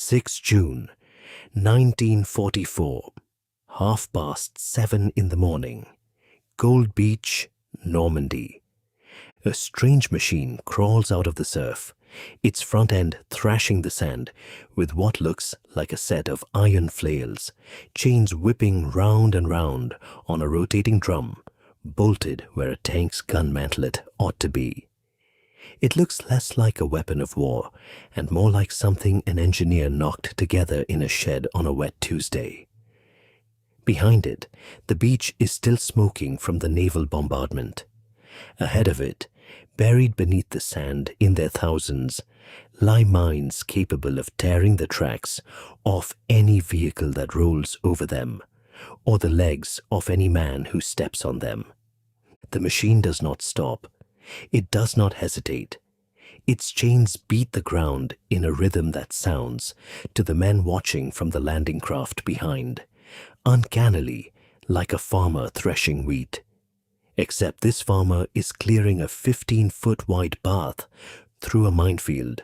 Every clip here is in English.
6 June 1944, 7:30 in the morning, Gold Beach, Normandy. A strange machine crawls out of the surf, its front end thrashing the sand with what looks like a set of iron flails, chains whipping round and round on a rotating drum, bolted where a tank's gun mantlet ought to be. It looks less like a weapon of war and more like something an engineer knocked together in a shed on a wet Tuesday. Behind it, the beach is still smoking from the naval bombardment. Ahead of it, buried beneath the sand in their thousands, lie mines capable of tearing the tracks off any vehicle that rolls over them, or the legs of any man who steps on them. The machine does not stop. It does not hesitate. Its chains beat the ground in a rhythm that sounds, to the men watching from the landing craft behind, uncannily like a farmer threshing wheat. Except this farmer is clearing a 15-foot wide path through a minefield,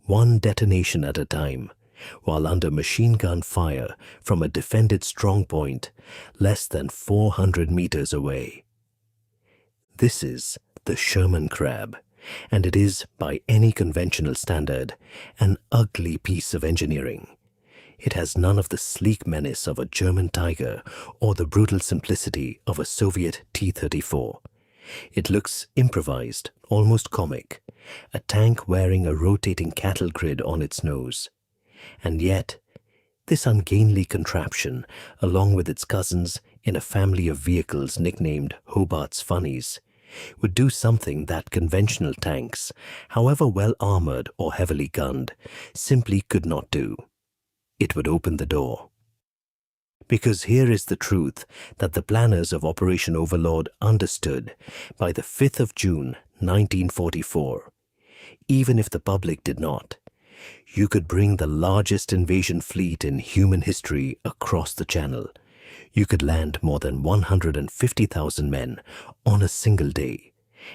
one detonation at a time, while under machine gun fire from a defended strongpoint less than 400 meters away. This is the Sherman crab, and it is, by any conventional standard, an ugly piece of engineering. It has none of the sleek menace of a German Tiger or the brutal simplicity of a Soviet T-34. It looks improvised, almost comic, a tank wearing a rotating cattle grid on its nose. And yet, this ungainly contraption, along with its cousins in a family of vehicles nicknamed Hobart's Funnies, would do something that conventional tanks, however well armored or heavily gunned, simply could not do. It would open the door. Because here is the truth that the planners of Operation Overlord understood by the 5th of June 1944. Even if the public did not, you could bring the largest invasion fleet in human history across the channel. You could land more than 150,000 men on a single day,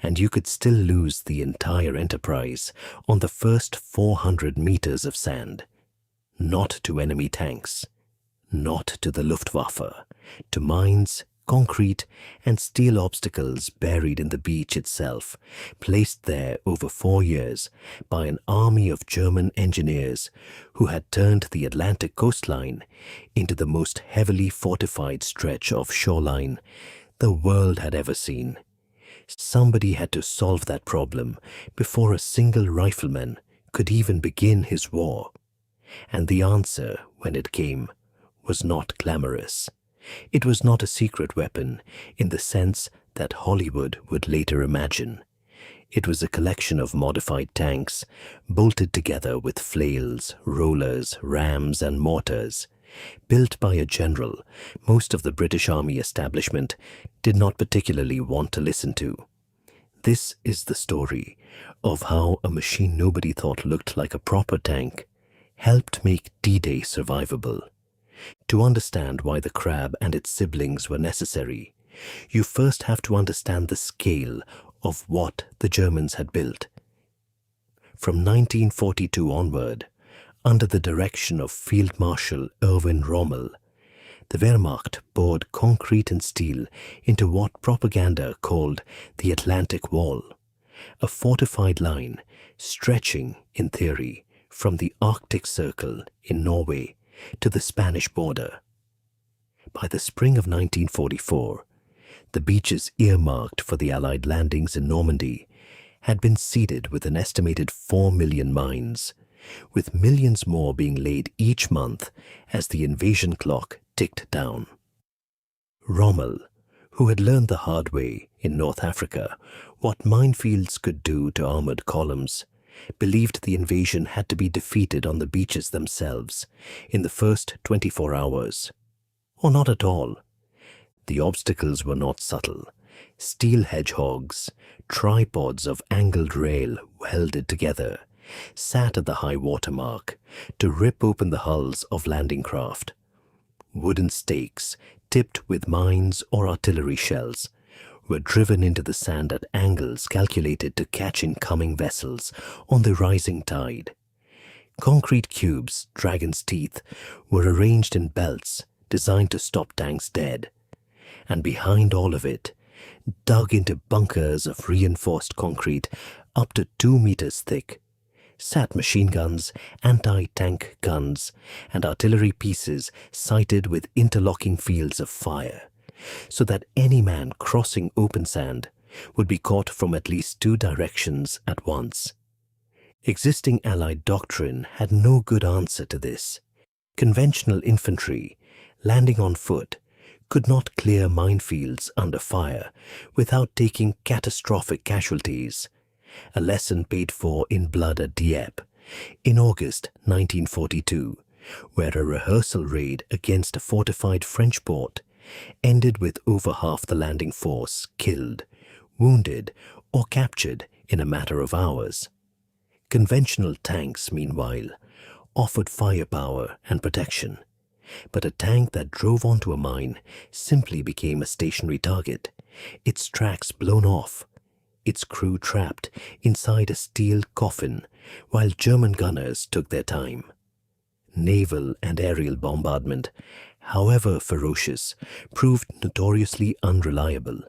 and you could still lose the entire enterprise on the first 400 meters of sand. Not to enemy tanks, not to the Luftwaffe, to mines, concrete, and steel obstacles buried in the beach itself, placed there over 4 years by an army of German engineers who had turned the Atlantic coastline into the most heavily fortified stretch of shoreline the world had ever seen. Somebody had to solve that problem before a single rifleman could even begin his war. And the answer, when it came, was not glamorous. It was not a secret weapon in the sense that Hollywood would later imagine. It was a collection of modified tanks, bolted together with flails, rollers, rams, and mortars, built by a general most of the British Army establishment did not particularly want to listen to. This is the story of how a machine nobody thought looked like a proper tank helped make D-Day survivable. To understand why the crab and its siblings were necessary, you first have to understand the scale of what the Germans had built. From 1942 onward, under the direction of Field Marshal Erwin Rommel, the Wehrmacht poured concrete and steel into what propaganda called the Atlantic Wall, a fortified line stretching, in theory, from the Arctic Circle in Norway to the Spanish border. By the spring of 1944, the beaches earmarked for the Allied landings in Normandy had been seeded with an estimated 4 million mines, with millions more being laid each month as the invasion clock ticked down. Rommel, who had learned the hard way in North Africa what minefields could do to armored columns, believed the invasion had to be defeated on the beaches themselves in the first 24 hours. Or not at all. The obstacles were not subtle. Steel hedgehogs, tripods of angled rail welded together, sat at the high water mark to rip open the hulls of landing craft. Wooden stakes, tipped with mines or artillery shells, were driven into the sand at angles calculated to catch incoming vessels on the rising tide. Concrete cubes, dragon's teeth, were arranged in belts designed to stop tanks dead. And behind all of it, dug into bunkers of reinforced concrete up to 2 meters thick, sat machine guns, anti-tank guns, and artillery pieces sighted with interlocking fields of fire, so that any man crossing open sand would be caught from at least 2 directions at once. Existing Allied doctrine had no good answer to this. Conventional infantry, landing on foot, could not clear minefields under fire without taking catastrophic casualties, a lesson paid for in blood at Dieppe in August 1942, where a rehearsal raid against a fortified French port ended with over half the landing force killed, wounded, or captured in a matter of hours. Conventional tanks, meanwhile, offered firepower and protection, but a tank that drove onto a mine simply became a stationary target, its tracks blown off, its crew trapped inside a steel coffin while German gunners took their time. Naval and aerial bombardment, however ferocious, proved notoriously unreliable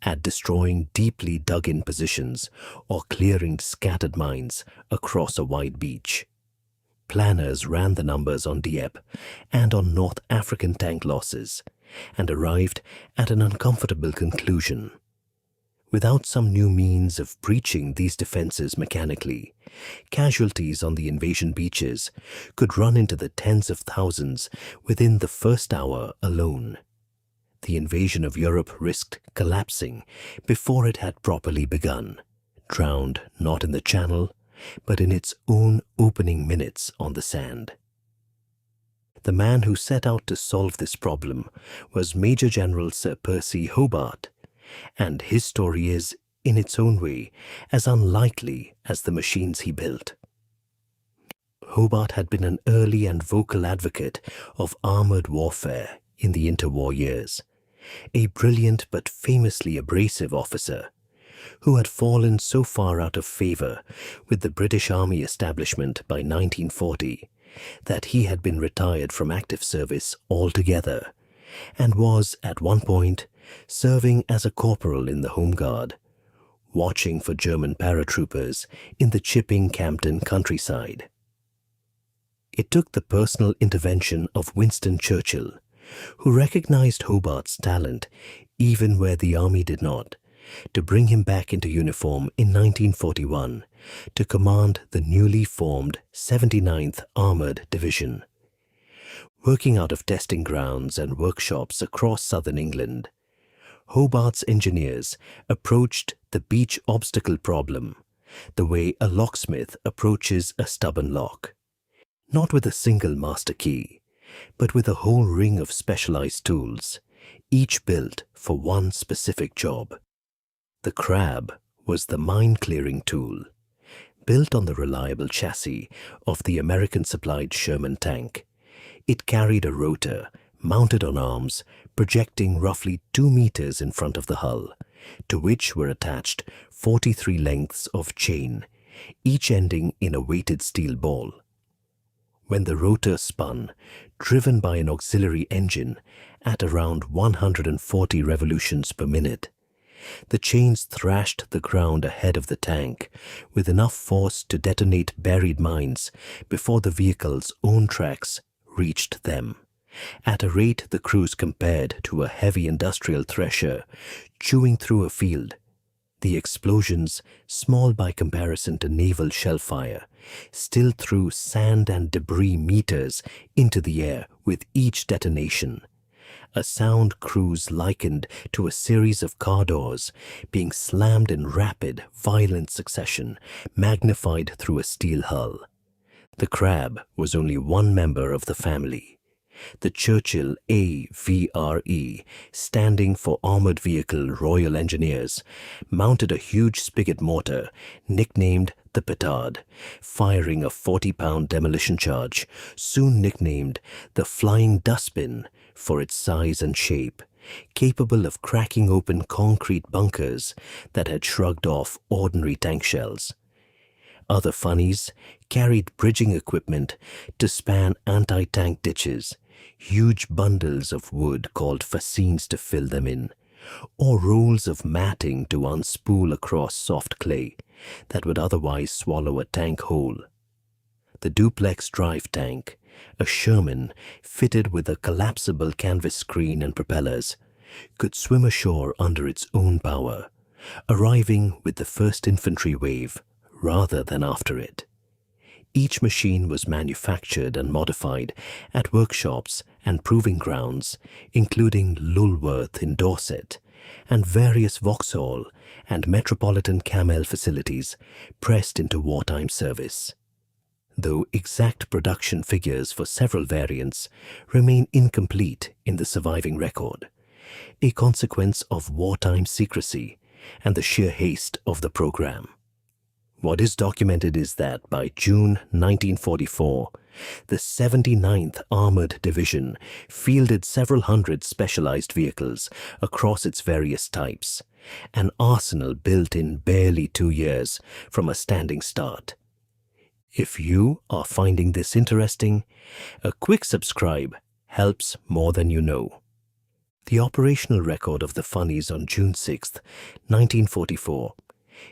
at destroying deeply dug-in positions or clearing scattered mines across a wide beach. Planners ran the numbers on Dieppe and on North African tank losses and arrived at an uncomfortable conclusion. Without some new means of breaching these defenses mechanically, casualties on the invasion beaches could run into the tens of thousands within the first hour alone. The invasion of Europe risked collapsing before it had properly begun, drowned not in the Channel, but in its own opening minutes on the sand. The man who set out to solve this problem was Major General Sir Percy Hobart, and his story is, in its own way, as unlikely as the machines he built. Hobart had been an early and vocal advocate of armored warfare in the interwar years, a brilliant but famously abrasive officer who had fallen so far out of favor with the British Army establishment by 1940 that he had been retired from active service altogether and was, at one point, serving as a corporal in the Home Guard, watching for German paratroopers in the Chipping Campden countryside. It took the personal intervention of Winston Churchill, who recognized Hobart's talent even where the army did not, to bring him back into uniform in 1941 to command the newly formed 79th Armored Division. Working out of testing grounds and workshops across southern England, Hobart's engineers approached the beach obstacle problem the way a locksmith approaches a stubborn lock, not with a single master key, but with a whole ring of specialized tools, each built for one specific job. The crab was the mine-clearing tool, built on the reliable chassis of the American-supplied Sherman tank. It carried a rotor mounted on arms projecting roughly 2 meters in front of the hull, to which were attached 43 lengths of chain, each ending in a weighted steel ball. When the rotor spun, driven by an auxiliary engine at around 140 revolutions per minute, the chains thrashed the ground ahead of the tank with enough force to detonate buried mines before the vehicle's own tracks reached them, at a rate the crews compared to a heavy industrial thresher chewing through a field. The explosions, small by comparison to naval shellfire, still threw sand and debris meters into the air with each detonation, a sound crews likened to a series of car doors being slammed in rapid, violent succession, magnified through a steel hull. The crab was only one member of the family. The Churchill AVRE, standing for Armored Vehicle Royal Engineers, mounted a huge spigot mortar nicknamed the Petard, firing a 40-pound demolition charge, soon nicknamed the Flying Dustbin for its size and shape, capable of cracking open concrete bunkers that had shrugged off ordinary tank shells. Other Funnies carried bridging equipment to span anti-tank ditches, huge bundles of wood called fascines to fill them in, or rolls of matting to unspool across soft clay that would otherwise swallow a tank whole. The duplex drive tank, a Sherman fitted with a collapsible canvas screen and propellers, could swim ashore under its own power, arriving with the first infantry wave rather than after it. Each machine was manufactured and modified at workshops and proving grounds, including Lulworth in Dorset, and various Vauxhall and Metropolitan Camel facilities pressed into wartime service. Though exact production figures for several variants remain incomplete in the surviving record, a consequence of wartime secrecy and the sheer haste of the program. What is documented is that by June 1944, the 79th Armored Division fielded several hundred specialized vehicles across its various types, an arsenal built in barely 2 years from a standing start. If you are finding this interesting, a quick subscribe helps more than you know. The operational record of the Funnies on June 6, 1944,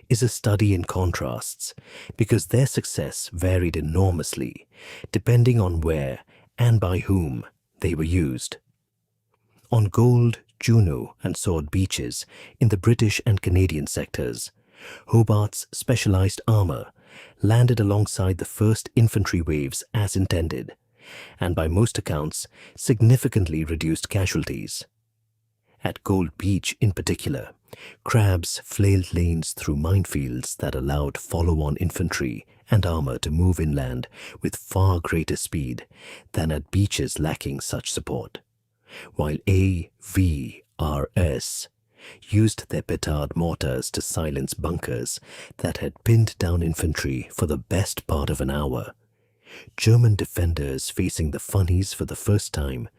is a study in contrasts because their success varied enormously depending on where and by whom they were used. On Gold, Juno and Sword beaches in the British and Canadian sectors, Hobart's specialized armor landed alongside the first infantry waves as intended, and by most accounts significantly reduced casualties. At Gold Beach in particular, crabs flailed lanes through minefields that allowed follow-on infantry and armor to move inland with far greater speed than at beaches lacking such support, while AVRS used their petard mortars to silence bunkers that had pinned down infantry for the best part of an hour. German defenders facing the Funnies for the first time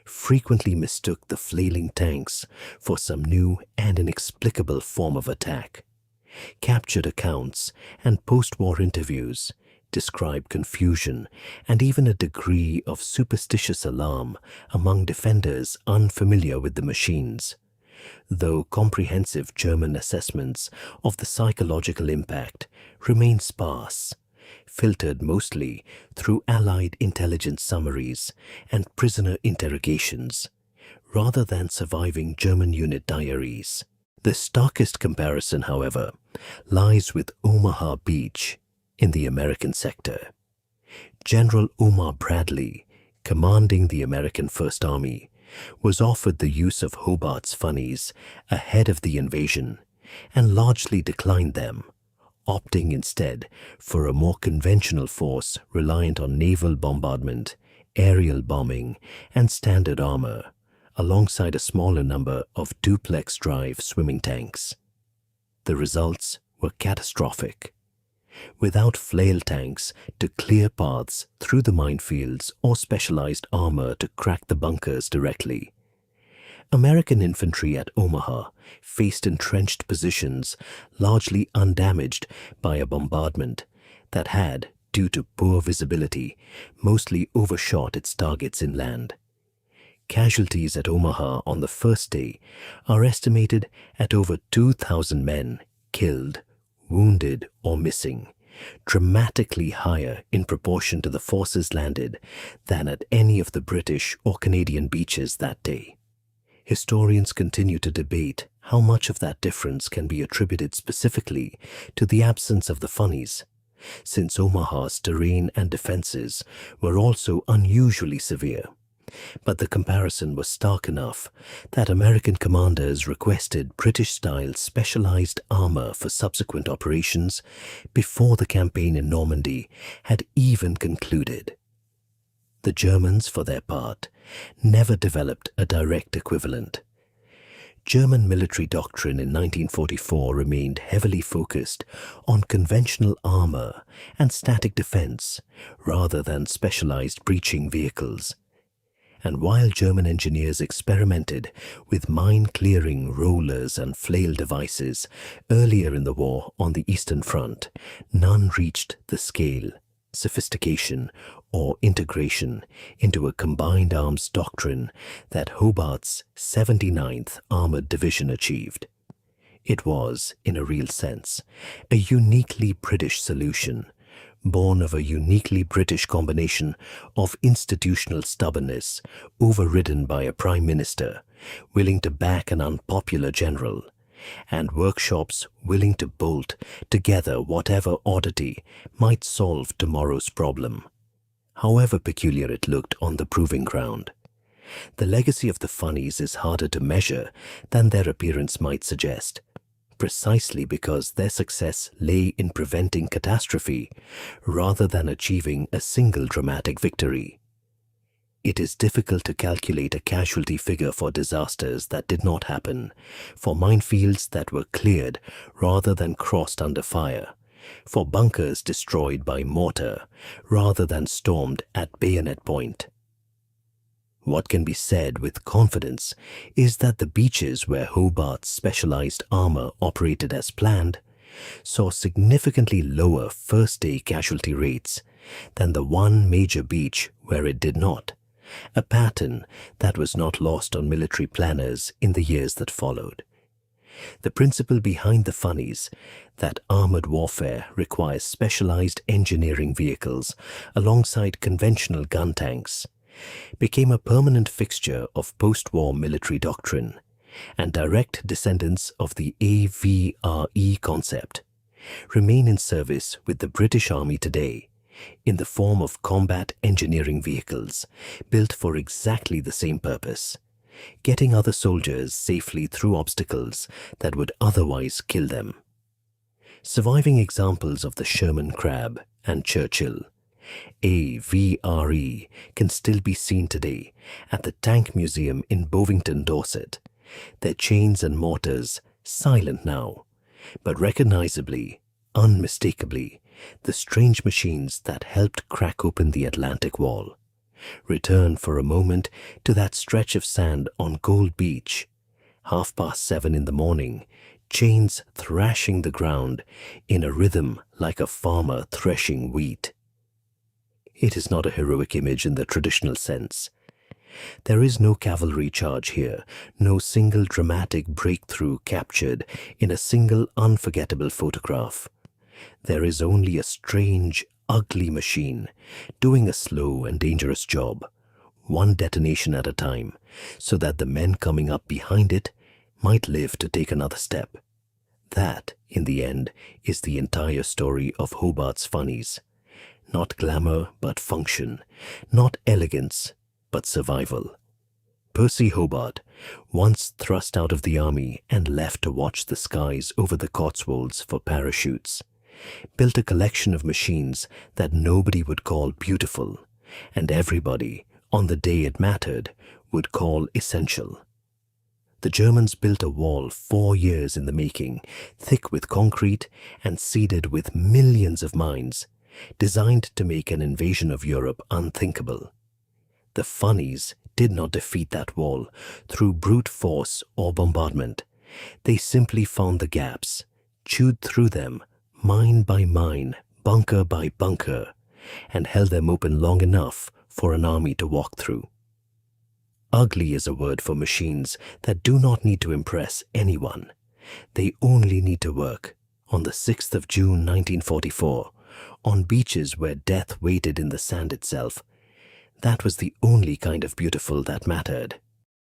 frequently mistook the flailing tanks for some new and inexplicable form of attack. Captured accounts and post-war interviews describe confusion and even a degree of superstitious alarm among defenders unfamiliar with the machines, though comprehensive German assessments of the psychological impact remain sparse, filtered mostly through Allied intelligence summaries and prisoner interrogations, rather than surviving German unit diaries. The starkest comparison, however, lies with Omaha Beach in the American sector. General Omar Bradley, commanding the American First Army, was offered the use of Hobart's Funnies ahead of the invasion and largely declined them, opting instead for a more conventional force reliant on naval bombardment, aerial bombing, and standard armor, alongside a smaller number of duplex-drive swimming tanks. The results were catastrophic. Without flail tanks to clear paths through the minefields or specialized armor to crack the bunkers directly, American infantry at Omaha faced entrenched positions largely undamaged by a bombardment that had, due to poor visibility, mostly overshot its targets inland. Casualties at Omaha on the first day are estimated at over 2,000 men killed, wounded, or missing, dramatically higher in proportion to the forces landed than at any of the British or Canadian beaches that day. Historians continue to debate how much of that difference can be attributed specifically to the absence of the Funnies, since Omaha's terrain and defenses were also unusually severe. But the comparison was stark enough that American commanders requested British-style specialized armor for subsequent operations before the campaign in Normandy had even concluded. The Germans, for their part, never developed a direct equivalent. German military doctrine in 1944 remained heavily focused on conventional armor and static defense rather than specialized breaching vehicles, And while German engineers experimented with mine-clearing rollers and flail devices earlier in the war on the Eastern Front, none reached the scale, sophistication, or integration into a combined arms doctrine that Hobart's 79th Armored Division achieved. It was, in a real sense, a uniquely British solution, born of a uniquely British combination of institutional stubbornness overridden by a prime minister willing to back an unpopular general, and workshops willing to bolt together whatever oddity might solve tomorrow's problem, however peculiar it looked on the proving ground. The legacy of the Funnies is harder to measure than their appearance might suggest, precisely because their success lay in preventing catastrophe rather than achieving a single dramatic victory. It is difficult to calculate a casualty figure for disasters that did not happen, for minefields that were cleared rather than crossed under fire, for bunkers destroyed by mortar rather than stormed at bayonet point. What can be said with confidence is that the beaches where Hobart's specialized armor operated as planned saw significantly lower first-day casualty rates than the one major beach where it did not, a pattern that was not lost on military planners in the years that followed. The principle behind the Funnies, that armored warfare requires specialized engineering vehicles alongside conventional gun tanks, became a permanent fixture of post-war military doctrine and direct descendants of the AVRE concept remain in service with the British Army today in the form of combat engineering vehicles built for exactly the same purpose, getting other soldiers safely through obstacles that would otherwise kill them. Surviving examples of the Sherman crab and Churchill, AVRE, can still be seen today at the Tank Museum in Bovington, Dorset, their chains and mortars silent now, but recognizably, unmistakably, the strange machines that helped crack open the Atlantic Wall. Return for a moment to that stretch of sand on Gold Beach, 7:30 in the morning, chains thrashing the ground in a rhythm like a farmer threshing wheat. It is not a heroic image in the traditional sense. There is no cavalry charge here, no single dramatic breakthrough captured in a single unforgettable photograph. There is only a strange, ugly machine doing a slow and dangerous job, one detonation at a time, so that the men coming up behind it might live to take another step. That, in the end, is the entire story of Hobart's Funnies. Not glamour, but function. Not elegance, but survival. Percy Hobart, once thrust out of the army and left to watch the skies over the Cotswolds for parachutes, built a collection of machines that nobody would call beautiful, and everybody, on the day it mattered, would call essential. The Germans built a wall 4 years in the making, thick with concrete and seeded with millions of mines, designed to make an invasion of Europe unthinkable. The Funnies did not defeat that wall through brute force or bombardment. They simply found the gaps, chewed through them, mine by mine, bunker by bunker, and held them open long enough for an army to walk through. Ugly is a word for machines that do not need to impress anyone. They only need to work. On the 6th of June 1944, on beaches where death waited in the sand itself, that was the only kind of beautiful that mattered.